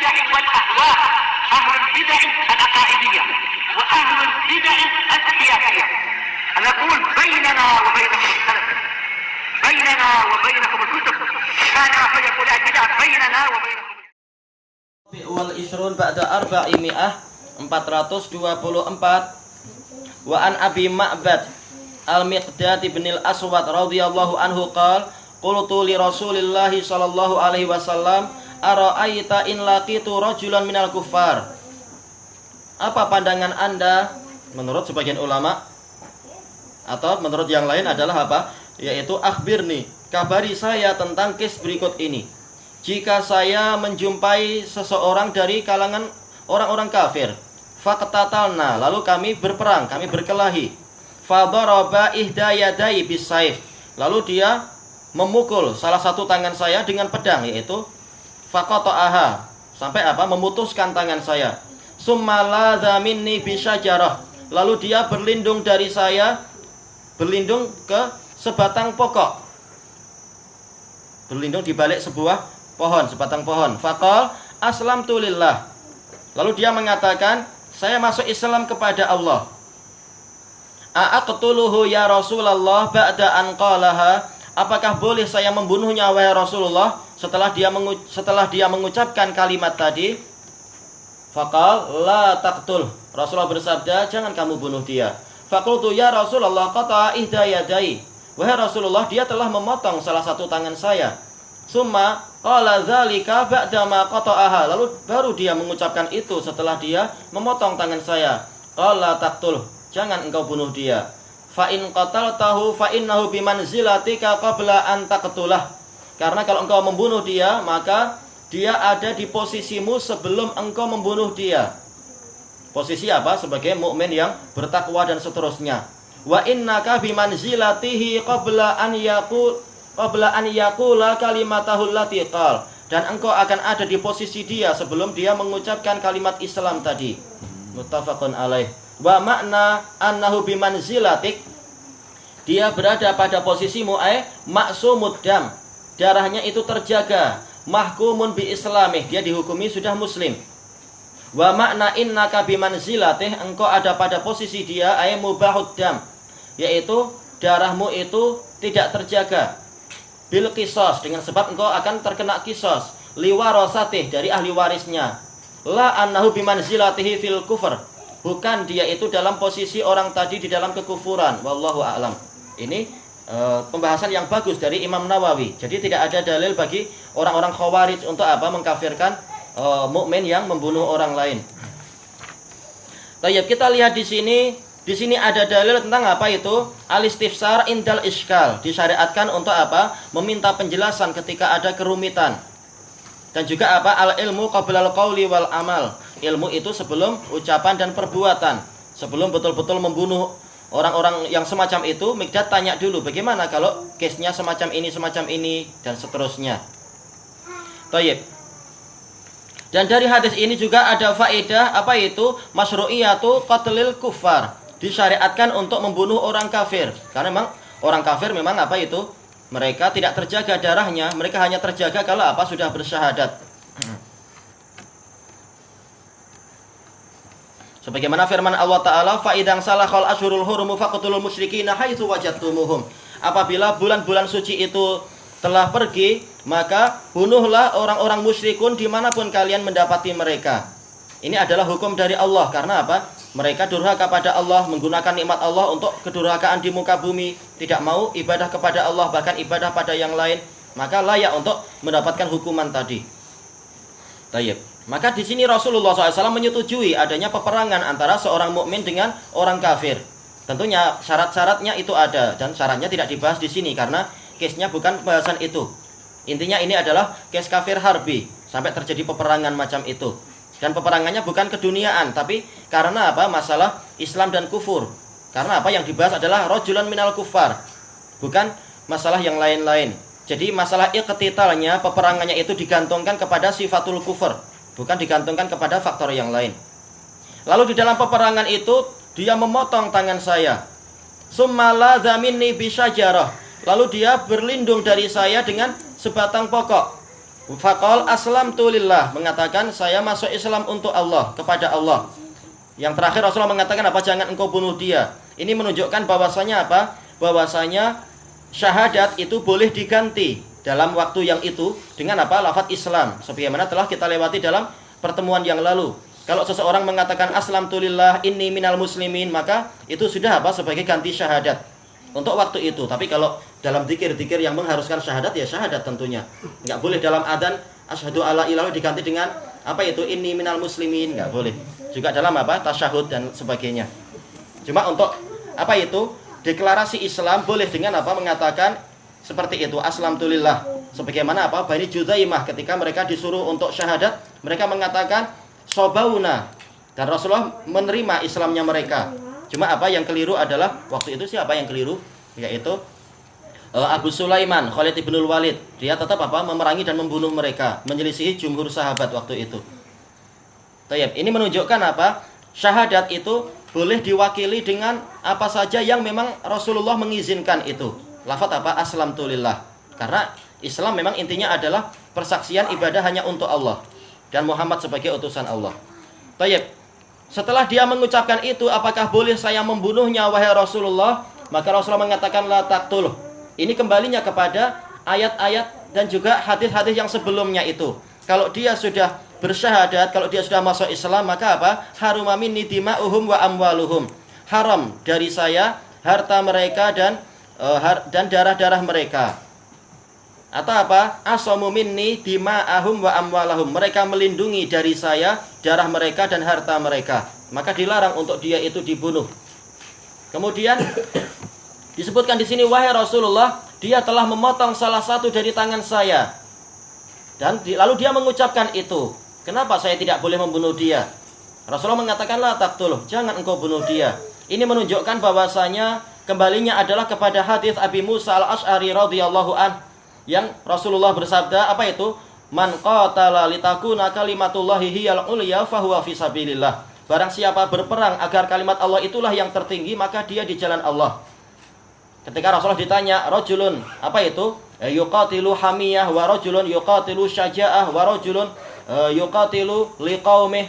البدع والأهواء، أهل البدع العقائدية وأهل البدع السياسية. نقول بيننا وبينكم السلف، بيننا وبينكم الكتب، كان فيقول البدع بيننا وبينكم. wal isrun ba'da arba'imi'ah 424. Wa an Abi Ma'bad Al-Miqdad bin Al-Aswad radhiyallahu anhu qala qultu li Rasulillah sallallahu alaihi wasallam ara'aita in laqitu rajulan minal kuffar. Apa pandangan Anda menurut sebagian ulama atau menurut yang lain adalah apa? Yaitu akhbirni, kabari saya tentang kes berikut ini. Jika saya menjumpai seseorang dari kalangan orang-orang kafir, faqtatalna, lalu kami berperang, kami berkelahi. Fadaraba ihda yadai bisayf, lalu dia memukul salah satu tangan saya dengan pedang, yaitu faqata'aha, sampai apa? Memutuskan tangan saya. Summa ladza minni bisyajarah, lalu dia berlindung dari saya, berlindung ke sebatang pokok, berlindung di balik sebuah pohon, sebatang pohon. Faqal aslamtu lillah, lalu dia mengatakan, saya masuk Islam kepada Allah. Aqtuluhu ya Rasulullah ba'da an qalaha, apakah boleh saya membunuhnya wahai Rasulullah setelah dia mengucapkan kalimat tadi? Faqal la taqtul, Rasulullah bersabda, jangan kamu bunuh dia. Faqultu ya Rasulullah qata ihda yadai, wahai Rasulullah, dia telah memotong salah satu tangan saya. Summa qala dzalika ba'da ma qata'aha, lalu baru dia mengucapkan itu setelah dia memotong tangan saya. Qala taqtul, jangan engkau bunuh dia. Fa in qataltahu fa innahu bimanzilatika qabla an taqtulah, karena kalau engkau membunuh dia, maka dia ada di posisimu sebelum engkau membunuh dia. Posisi apa? Sebagai mukmin yang bertakwa dan seterusnya. Wa innaka bimanzilatihi qabla an yaqula kalimatahu allati qal, dan engkau akan ada di posisi dia sebelum dia mengucapkan kalimat Islam tadi. Muttafaqun alaih. Wa makna annahu bimanzilatik, dia berada pada posisimu, maksumud dam, darahnya itu terjaga, mahkumun bi islamih, dia dihukumi sudah muslim. Wa makna innaka bimanzilatih, engkau ada pada posisi dia, mubahud dam, yaitu darahmu itu tidak terjaga. Bil qisas, dengan sebab engkau akan terkena qisas. Liwarasatih, dari ahli warisnya. La annahu bimanzilatihi fil kufr, bukan dia itu dalam posisi orang tadi di dalam kekufuran. Wallahu a'lam. Ini pembahasan yang bagus dari Imam Nawawi. Jadi tidak ada dalil bagi orang-orang khawarij untuk apa? Mengkafirkan mukmin yang membunuh orang lain. Tayyib, kita lihat di sini. Di sini ada dalil tentang apa itu? Al-istifsar indal iskal, disyariatkan untuk apa? Meminta penjelasan ketika ada kerumitan. Dan juga apa? Al-ilmu qablal qauli wal amal, ilmu itu sebelum ucapan dan perbuatan. Sebelum betul-betul membunuh orang-orang yang semacam itu, Miqdad tanya dulu, bagaimana kalau case-nya semacam ini, dan seterusnya. Tayyib. Dan dari hadis ini juga ada faedah, apa itu? Masyru'iyatu qatlil kuffar, disyariatkan untuk membunuh orang kafir. Karena memang orang kafir memang apa itu? Mereka tidak terjaga darahnya, mereka hanya terjaga kalau apa? Sudah bersyahadat. Sebagaimana firman Allah Ta'ala, فَإِذَنْ سَلَخَ الْأَشْهُرُ الْحُرُمُ فَقْتُلُوا الْمُشْرِكِينَ حَيْثُ وَجَدْتُمُوهُمْ, apabila bulan-bulan suci itu telah pergi, maka bunuhlah orang-orang musyrikun dimanapun kalian mendapati mereka. Ini adalah hukum dari Allah. Karena apa? Mereka durhaka pada Allah, menggunakan nikmat Allah untuk kedurhakaan di muka bumi, tidak mau ibadah kepada Allah, bahkan ibadah pada yang lain, maka layak untuk mendapatkan hukuman tadi. Tayyib. Maka di sini Rasulullah SAW menyetujui adanya peperangan antara seorang mukmin dengan orang kafir. Tentunya syarat-syaratnya itu ada, dan syaratnya tidak dibahas di sini karena case-nya bukan pembahasan itu. Intinya ini adalah case kafir harbi, sampai terjadi peperangan macam itu. Dan peperangannya bukan keduniaan, tapi karena apa? Masalah Islam dan kufur. Karena apa? Yang dibahas adalah rajulan minal kufar, bukan masalah yang lain-lain. Jadi masalah iqtitalnya, peperangannya itu digantungkan kepada sifatul kufur, bukan digantungkan kepada faktor yang lain. Lalu di dalam peperangan itu dia memotong tangan saya. Summa ladza minni bisyajarah, lalu dia berlindung dari saya dengan sebatang pokok. Faqal aslamtu lillah, mengatakan saya masuk Islam untuk Allah, kepada Allah. Yang terakhir Rasulullah mengatakan apa? Jangan engkau bunuh dia. Ini menunjukkan bahwasanya apa? Bahwasanya syahadat itu boleh diganti dalam waktu yang itu dengan apa? Lafaz Islam. Sebagaimana telah kita lewati dalam pertemuan yang lalu. Kalau seseorang mengatakan aslamtu lillah inni minal muslimin, maka itu sudah apa? Sebagai ganti syahadat untuk waktu itu. Tapi kalau dalam zikir-zikir yang mengharuskan syahadat, ya syahadat tentunya. Enggak boleh dalam adzan asyhadu alla ilaha diganti dengan apa itu? Inni minal muslimin, enggak boleh. Juga dalam apa? Tasyahud dan sebagainya. Cuma untuk apa itu? Deklarasi Islam boleh dengan apa? Mengatakan seperti itu, aslamtu lillah. Sebagaimana apa? Bani Juzaimah ketika mereka disuruh untuk syahadat, mereka mengatakan sobauna, dan Rasulullah menerima Islamnya mereka. Cuma apa yang keliru adalah waktu itu siapa yang keliru? Yaitu Abu Sulaiman, Khalid ibnul Walid. Dia tetap apa? Memerangi dan membunuh mereka, menyelisihi jumhur sahabat waktu itu. Tayyib. Ini menunjukkan apa? Syahadat itu boleh diwakili dengan apa saja yang memang Rasulullah mengizinkan itu. Lafaz apa? Aslamtu lillah. Karena Islam memang intinya adalah persaksian ibadah hanya untuk Allah dan Muhammad sebagai utusan Allah. Tayyib. Setelah dia mengucapkan itu, apakah boleh saya membunuhnya wahai Rasulullah? Maka Rasulullah mengatakan la taqtul. Ini kembalinya kepada ayat-ayat dan juga hadis-hadis yang sebelumnya itu. Kalau dia sudah bersyahadat, kalau dia sudah masuk Islam, maka apa? Haruma minni dima'uhum wa amwaluhum. Haram dari saya harta mereka dan darah-darah mereka. Atau apa? Asamu minni dima'ahum wa amwalahum. Mereka melindungi dari saya darah mereka dan harta mereka. Maka dilarang untuk dia itu dibunuh. Kemudian disebutkan di sini, wahai Rasulullah, dia telah memotong salah satu dari tangan saya. Dan lalu dia mengucapkan itu. Kenapa saya tidak boleh membunuh dia? Rasulullah mengatakan la taqtul, jangan engkau bunuh dia. Ini menunjukkan bahwasanya kembalinya adalah kepada hadis Abi Musa al-Asy'ari radhiyallahu an, yang Rasulullah bersabda apa itu? Man qatala litakuna kalimatullahi hiyal ulya fahuwa fi sabilillah. Barang siapa berperang agar kalimat Allah itulah yang tertinggi, maka dia di jalan Allah. Ketika Rasulullah ditanya, rajulun apa itu? Yuqatilu hamiyah wa rajulun yuqatilu syaja'ah wa rajulun yuqatilu liqaumih.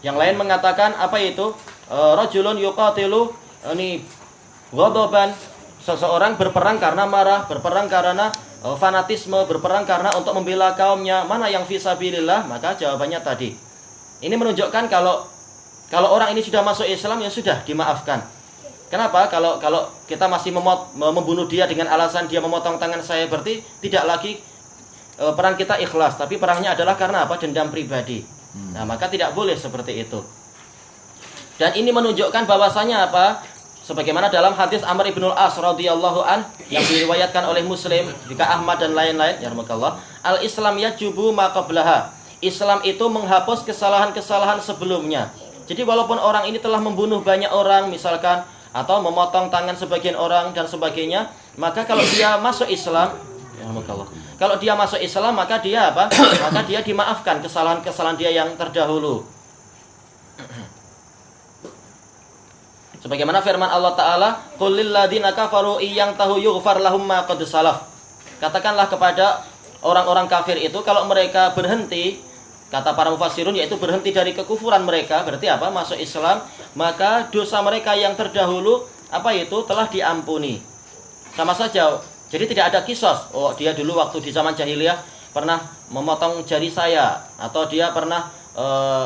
Yang lain mengatakan apa itu? Rajulun yuqatilu ini ghadaban. Seseorang berperang karena marah, berperang karena fanatisme, berperang karena untuk membela kaumnya. Mana yang fisabilillah? Maka jawabannya tadi. Ini menunjukkan kalau orang ini sudah masuk Islam, ya sudah dimaafkan. Kenapa? Kalau kita masih membunuh dia dengan alasan dia memotong tangan saya, berarti tidak lagi perang kita ikhlas, tapi perangnya adalah karena apa? Dendam pribadi. Nah, maka tidak boleh seperti itu. Dan ini menunjukkan bahwasanya apa? Sebagaimana dalam hadis Amr ibn al-As radhiyallahu an yang diriwayatkan oleh Muslim, juga Ahmad dan lain-lain, yarhamukallah, al-Islam yajubu ma qablaha. Islam itu menghapus kesalahan-kesalahan sebelumnya. Jadi walaupun orang ini telah membunuh banyak orang misalkan, atau memotong tangan sebagian orang dan sebagainya, maka kalau dia masuk Islam, yarhamukallah, kalau dia masuk Islam, maka dia apa? Maka dia dimaafkan kesalahan-kesalahan dia yang terdahulu. Sebagaimana firman Allah Ta'ala, qul lil ladzina kafaru iyantahu yughfar lahum ma qad salaf. Katakanlah kepada orang-orang kafir itu, kalau mereka berhenti, kata para mufassirun, yaitu berhenti dari kekufuran mereka, berarti apa? Masuk Islam, maka dosa mereka yang terdahulu apa itu? Telah diampuni. Sama saja. Jadi tidak ada kisos. Oh, dia dulu waktu di zaman jahiliyah pernah memotong jari saya, atau dia pernah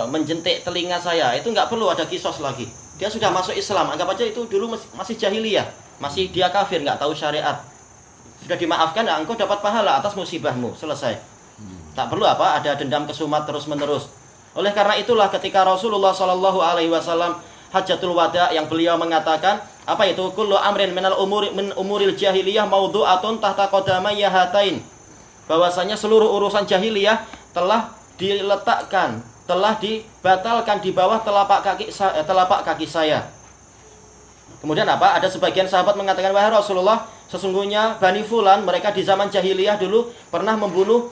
menjentik telinga saya. Itu nggak perlu ada kisos lagi. Dia sudah masuk Islam, anggap aja itu dulu masih jahiliyah, masih dia kafir, nggak tahu syariat. Sudah dimaafkan, nah, engkau dapat pahala atas musibahmu, selesai. Tak perlu apa? Ada dendam kesumat terus menerus. Oleh karena itulah ketika Rasulullah Shallallahu Alaihi Wasallam Hajjatul Wada, yang beliau mengatakan apa itu? Kullu amrin min umuril jahiliyah maudhu'atun tahta qadamai hatain. Bahwasanya seluruh urusan jahiliyah telah diletakkan, telah dibatalkan di bawah telapak kaki saya. Kemudian apa? Ada sebagian sahabat mengatakan, wahai Rasulullah, sesungguhnya Bani Fulan, mereka di zaman jahiliyah dulu pernah membunuh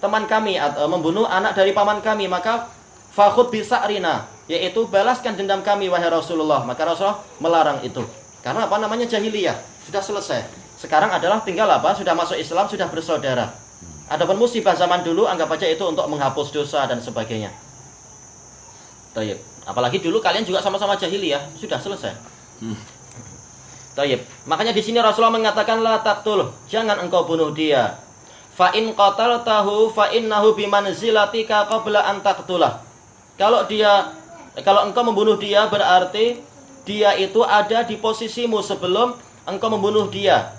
teman kami, atau membunuh anak dari paman kami, maka fakhud bisa'rina, yaitu balaskan dendam kami wahai Rasulullah. Maka Rasulullah melarang itu. Karena apa? Namanya jahiliyah, sudah selesai. Sekarang adalah tinggal apa? Sudah masuk Islam, sudah bersaudara. Adapun musibah zaman dulu anggap aja itu untuk menghapus dosa dan sebagainya. Tayyib. Apalagi dulu kalian juga sama-sama jahiliyah, sudah selesai. Tayyib. Makanya di sini Rasulullah mengatakan la taqtul, jangan engkau bunuh dia. Fa in qataltahu fa innahu bimanzilatika qabla an taqtulah. Kalau engkau membunuh dia berarti dia itu ada di posisimu sebelum engkau membunuh dia.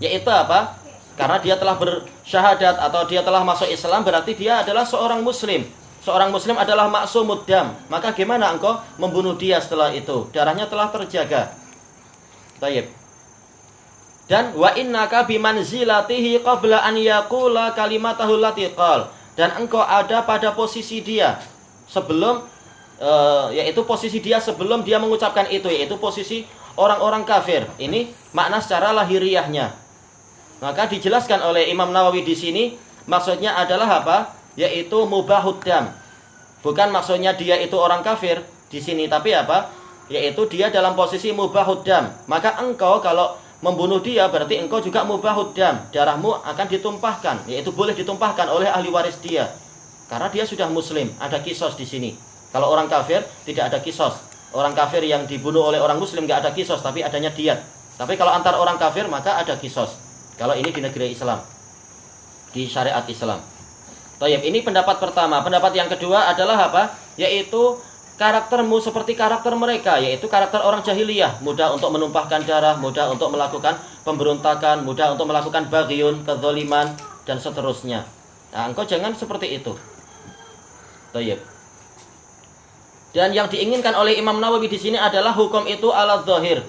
Yaitu apa? Karena dia telah bersyahadat atau dia telah masuk Islam, berarti dia adalah seorang muslim. Seorang muslim adalah maksumud dam. Maka gimana engkau membunuh dia setelah itu? Darahnya telah terjaga. Tayyib. Dan wa innaka bimanzilatihi qabla an yaqula kalimatahu allati qal. Dan engkau ada pada posisi dia sebelum yaitu posisi dia sebelum dia mengucapkan itu, yaitu posisi orang-orang kafir. Ini makna secara lahiriahnya. Maka dijelaskan oleh Imam Nawawi di sini, maksudnya adalah apa? Yaitu mubahud dam. Bukan maksudnya dia itu orang kafir di sini, tapi apa? Yaitu dia dalam posisi mubahud dam. Maka engkau kalau membunuh dia berarti engkau juga mubahud dam. Darahmu akan ditumpahkan, yaitu boleh ditumpahkan oleh ahli waris dia. Karena dia sudah muslim, ada kisos di sini. Kalau orang kafir tidak ada kisos. Orang kafir yang dibunuh oleh orang muslim nggak ada kisos, tapi adanya diyat. Tapi kalau antar orang kafir maka ada kisos. Kalau ini di negeri Islam, di syariat Islam. Tayyib, ini pendapat pertama. Pendapat yang kedua adalah apa? Yaitu karaktermu seperti karakter mereka, yaitu karakter orang jahiliyah, mudah untuk menumpahkan darah, mudah untuk melakukan pemberontakan, mudah untuk melakukan baghiyun, kezaliman dan seterusnya. Nah, engkau jangan seperti itu. Tayyib. Dan yang diinginkan oleh Imam Nawawi di sini adalah hukum itu ala dzahir,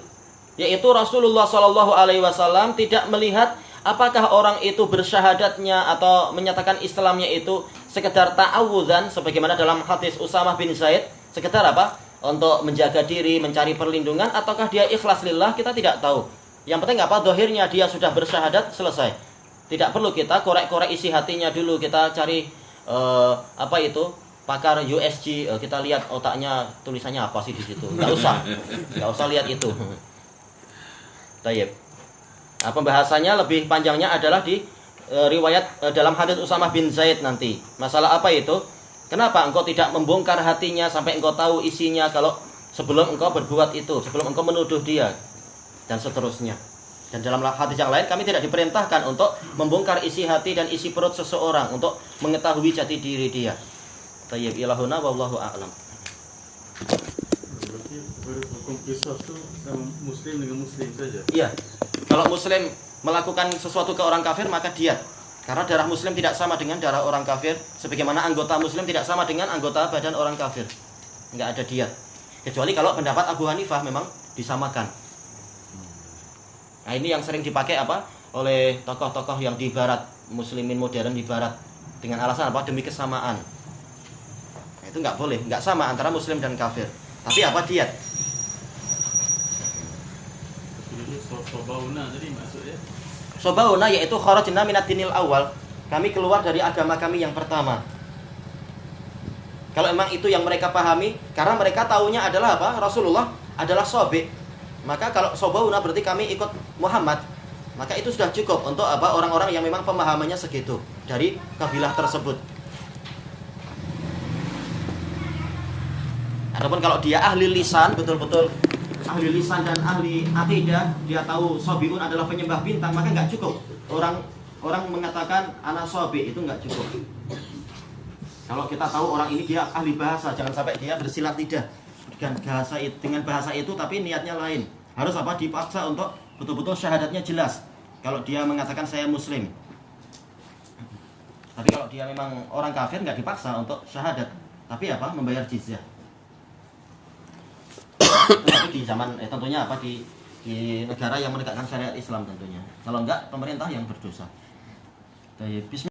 yaitu Rasulullah SAW tidak melihat apakah orang itu bersyahadatnya atau menyatakan Islamnya itu sekedar ta'awudzan sebagaimana dalam hadis Usamah bin Zaid, sekedar apa? Untuk menjaga diri, mencari perlindungan, ataukah dia ikhlas lillah, kita tidak tahu. Yang penting apa? Zahirnya dia sudah bersyahadat, selesai. Tidak perlu kita korek-korek isi hatinya dulu, kita cari apa itu? Pakar USG, kita lihat otaknya tulisannya apa sih di situ. Enggak usah lihat itu. Tayyib. Nah, pembahasannya lebih panjangnya adalah di riwayat dalam hadis Usamah bin Zaid nanti. Masalah apa itu? Kenapa engkau tidak membongkar hatinya sampai engkau tahu isinya kalau sebelum engkau berbuat itu, sebelum engkau menuduh dia dan seterusnya. Dan dalam hadis yang lain kami tidak diperintahkan untuk membongkar isi hati dan isi perut seseorang untuk mengetahui jati diri dia. Tayyib ilahuna wallahu a'lam. Berarti hukum qisas itu sama muslim dengan muslim saja. Iya. Kalau muslim melakukan sesuatu ke orang kafir maka diat. Karena darah muslim tidak sama dengan darah orang kafir, sebagaimana anggota muslim tidak sama dengan anggota badan orang kafir. Enggak ada diat. Kecuali kalau pendapat Abu Hanifah memang disamakan. Nah, ini yang sering dipakai apa? Oleh tokoh-tokoh yang di barat, muslimin modern di barat, dengan alasan apa? Demi kesamaan. Nah, itu enggak boleh, enggak sama antara muslim dan kafir. Tapi apa diat? Itu sobauna tadi maksudnya. Sobauna yaitu kharajna minad dinil awal. Kami keluar dari agama kami yang pertama. Kalau memang itu yang mereka pahami, karena mereka taunya adalah apa? Rasulullah adalah sobi. Maka kalau sobauna berarti kami ikut Muhammad. Maka itu sudah cukup untuk apa? Orang-orang yang memang pemahamannya segitu dari kabilah tersebut. Adapun kalau dia ahli lisan, betul-betul ahli lisan dan ahli akidah, dia tahu sobiun adalah penyembah bintang, maka nggak cukup. Orang mengatakan anak sobi itu nggak cukup. Kalau kita tahu orang ini dia ahli bahasa, jangan sampai dia bersilat lidah dengan bahasa itu, tapi niatnya lain. Harus apa? Dipaksa untuk betul-betul syahadatnya jelas. Kalau dia mengatakan saya muslim. Tapi kalau dia memang orang kafir nggak dipaksa untuk syahadat, tapi apa? Membayar jizyah. Tapi di zaman tentunya apa di negara yang menegakkan syariat Islam tentunya. Kalau enggak pemerintah yang berdosa. Bismillah.